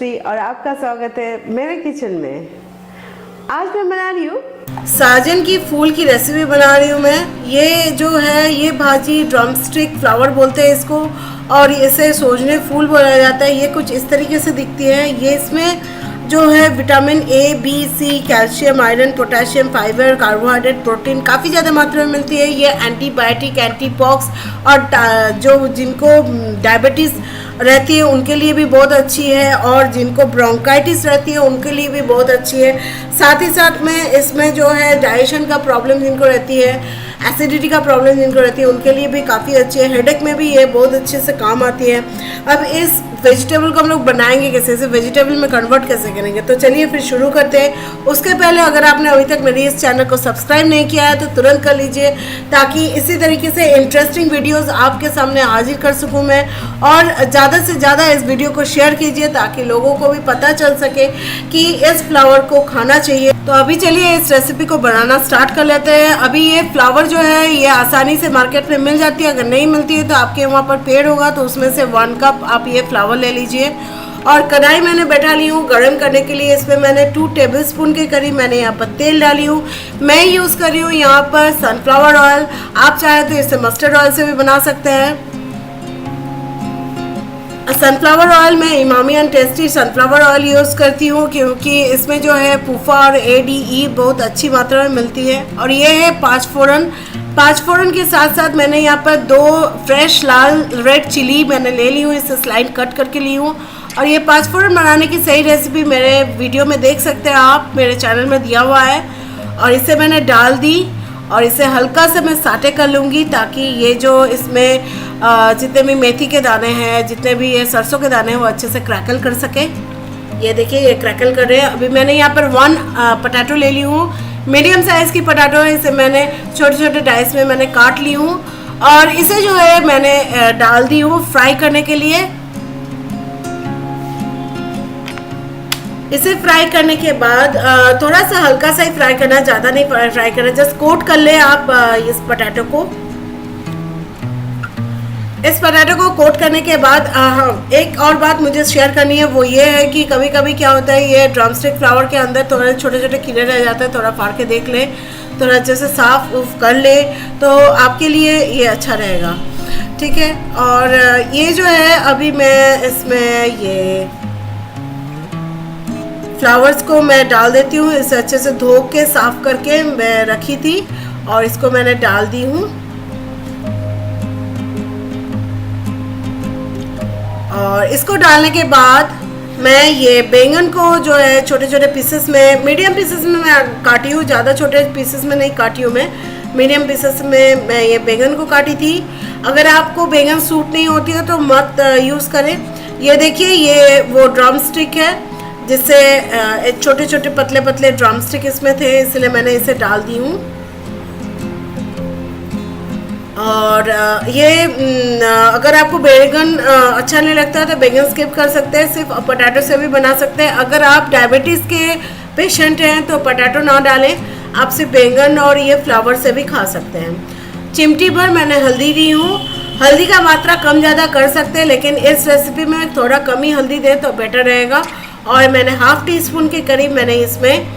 नमस्ते और आपका स्वागत है मेरे किचन में। आज मैं बना रही हूँ साजन की फूल की रेसिपी बना रही हूँ मैं। ये जो है ये भाजी ड्रमस्टिक फ्लावर बोलते हैं इसको, और इसे सोजने फूल बोला जाता है। ये कुछ इस तरीके से दिखती है। ये इसमें जो है vitamin A, B, C, calcium, iron, potassium, fibre, carbohydrate, protein काफ़ी ज़्यादा मात्रा में मिलती है। ये एंटीबायोटिक, एंटीपॉक्स और जो जिनको डायबिटीज़ रहती है उनके लिए भी बहुत अच्छी है, और जिनको ब्रोंकाइटिस रहती है उनके लिए भी बहुत अच्छी है। साथ ही साथ में इसमें जो है डाइजेशन का प्रॉब्लम जिनको रहती है, एसिडिटी का प्रॉब्लम जिनको रहती है उनके लिए भी काफ़ी अच्छी है। हेडेक में भी ये बहुत अच्छे से काम आती है। अब इस वेजिटेबल को हम लोग बनाएंगे कैसे, इसे वेजिटेबल में कन्वर्ट कैसे करेंगे, तो चलिए फिर शुरू करते हैं। उसके पहले अगर आपने अभी तक मेरे इस चैनल को सब्सक्राइब नहीं किया है तो तुरंत कर लीजिए, ताकि इसी तरीके से इंटरेस्टिंग वीडियोस आपके सामने हाजिर कर सकूं मैं। और ज़्यादा से ज़्यादा इस वीडियो को शेयर कीजिए ताकि लोगों को भी पता चल सके कि इस फ्लावर को खाना चाहिए। तो अभी चलिए इस रेसिपी को बनाना स्टार्ट कर लेते हैं। अभी ये फ्लावर जो है ये आसानी से मार्केट में मिल जाती है। अगर नहीं मिलती है तो आपके वहाँ पर पेड़ होगा तो उसमें से 1 कप आप ये फ्लावर ले लीजिए। और कढ़ाई मैंने बैठा ली हूँ गर्म करने के लिए। इसमें मैंने 2 टेबलस्पून के करीब मैंने यहाँ पर तेल डाली हूँ। मैं यूज़ कर रही हूँ यहाँ पर सनफ्लावर ऑयल। आप चाहे तो इसे मस्टर्ड ऑयल से भी बना सकते हैं। सनफ्लावर ऑयल में Emami and tasty sunflower oil use करती हूँ, क्योंकि इसमें जो है फूफा और ADE बहुत अच्छी मात्रा में मिलती है। और ये है 5 फोरन के साथ साथ मैंने यहाँ पर 2 फ्रेश लाल रेड चिली मैंने ले ली हूँ, इसे स्लाइड कट करके ली हूँ। और ये 5 फोरन बनाने की सही रेसिपी मेरे वीडियो में देख सकते हैं आप, मेरे चैनल में दिया हुआ है। और इसे मैंने डाल दी और इसे हल्का से मैं साटे कर लूँगी, ताकि ये जो इसमें जितने भी मेथी के दाने हैं, जितने भी ये सरसों के दाने हैं, वो अच्छे से क्रैकल कर सके। ये देखिए ये क्रैकल कर रहे हैं। अभी मैंने यहाँ पर 1 पोटैटो ले ली हूँ, मीडियम साइज़ की पोटैटो है। इसे मैंने छोटे छोटे डाइस में मैंने काट ली हूँ और इसे जो है मैंने डाल दी हूँ फ्राई करने के लिए। इसे फ्राई करने के बाद थोड़ा सा हल्का सा ही फ्राई करना, ज़्यादा नहीं फ्राई करना, जस्ट कोट कर ले आप इस पोटैटो को। इस पोटैटो को कोट करने के बाद एक और बात मुझे शेयर करनी है, वो ये है कि कभी कभी क्या होता है ये ड्रमस्टिक फ्लावर के अंदर थोड़े छोटे छोटे कीड़े रह जाते हैं। थोड़ा फाड़ के देख ले, थोड़ा अच्छे से साफ उफ कर ले तो आपके लिए ये अच्छा रहेगा, ठीक है। और ये जो है अभी मैं इसमें ये फ्लावर्स को मैं डाल देती हूँ। इसे अच्छे से धो के साफ करके मैं रखी थी और इसको मैंने डाल दी हूँ। और इसको डालने के बाद मैं ये बैंगन को जो है छोटे छोटे पीसेस में, मीडियम पीसेस में मैं काटी हूँ, ज़्यादा छोटे पीसेस में नहीं काटी हूँ मैं, मीडियम पीसेस में मैं ये बैंगन को काटी थी। अगर आपको बैंगन सूट नहीं होती है तो मत यूज़ करें। ये देखिए ये वो ड्रम स्टिक है, जिससे छोटे छोटे पतले पतले ड्रम स्टिक इसमें थे, इसलिए मैंने इसे डाल दी हूँ। और ये अगर आपको बैंगन अच्छा नहीं लगता है तो बैंगन स्किप कर सकते हैं, सिर्फ पोटैटो से भी बना सकते हैं। अगर आप डायबिटीज़ के पेशेंट हैं तो पोटैटो ना डालें, आप सिर्फ बैंगन और ये फ्लावर से भी खा सकते हैं। चिमटी भर मैंने हल्दी दी हूँ। हल्दी का मात्रा कम ज़्यादा कर सकते हैं, लेकिन इस रेसिपी में थोड़ा कम ही हल्दी दें तो बेटर रहेगा। और मैंने ½ टीस्पून के करीब मैंने इसमें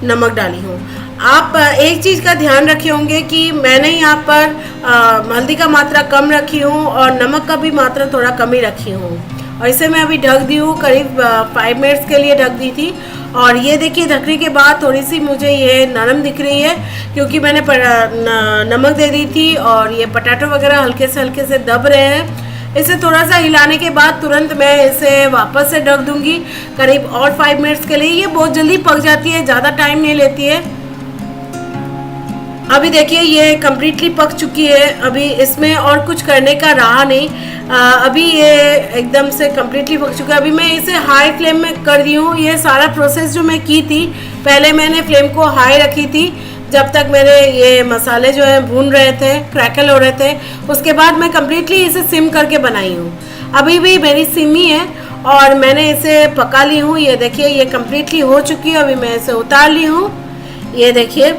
नमक डाली हूँ। आप एक चीज़ का ध्यान रखे होंगे कि मैंने यहाँ पर हल्दी का मात्रा कम रखी हूँ और नमक का भी मात्रा थोड़ा कम ही रखी हूँ। और इसे मैं अभी ढक दी हूँ, करीब 5 मिनट्स के लिए ढक दी थी। और ये देखिए ढकने के बाद थोड़ी सी मुझे ये नरम दिख रही है, क्योंकि मैंने नमक दे दी थी और ये पोटैटो वगैरह हल्के से दब रहे हैं। इसे थोड़ा सा हिलाने के बाद तुरंत मैं इसे वापस से ढक दूंगी करीब और 5 मिनट्स के लिए। ये बहुत जल्दी पक जाती है, ज़्यादा टाइम नहीं लेती है। अभी देखिए ये कम्प्लीटली पक चुकी है। अभी इसमें और कुछ करने का रहा नहीं। अभी ये एकदम से कम्प्लीटली पक चुका है। अभी मैं इसे हाई फ्लेम में कर दी हूँ। ये सारा प्रोसेस जो मैं की थी, पहले मैंने फ्लेम को हाई रखी थी जब तक मेरे ये मसाले जो है भून रहे थे, क्रैकल हो रहे थे। उसके बाद मैं कम्प्लीटली इसे सिम करके बनाई हूँ। अभी भी मेरी सिम ही है और मैंने इसे पका ली हूँ। ये देखिए ये कम्प्लीटली हो चुकी है। अभी मैं इसे उतार ली हूँ। ये देखिए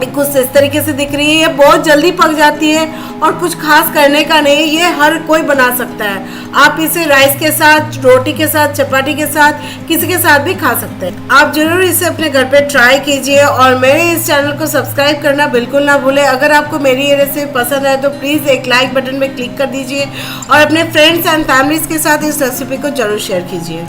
कुछ इस तरीके से दिख रही है। ये बहुत जल्दी पक जाती है और कुछ खास करने का नहीं, ये हर कोई बना सकता है। आप इसे राइस के साथ, रोटी के साथ, चपाती के साथ, किसी के साथ भी खा सकते हैं। आप जरूर इसे अपने घर पे ट्राई कीजिए और मेरे इस चैनल को सब्सक्राइब करना बिल्कुल ना भूलें। अगर आपको मेरी ये रेसिपी पसंद है तो प्लीज़ एक लाइक बटन पे क्लिक कर दीजिए और अपने फ्रेंड्स एंड फैमिलीज के साथ इस रेसिपी को जरूर शेयर कीजिए।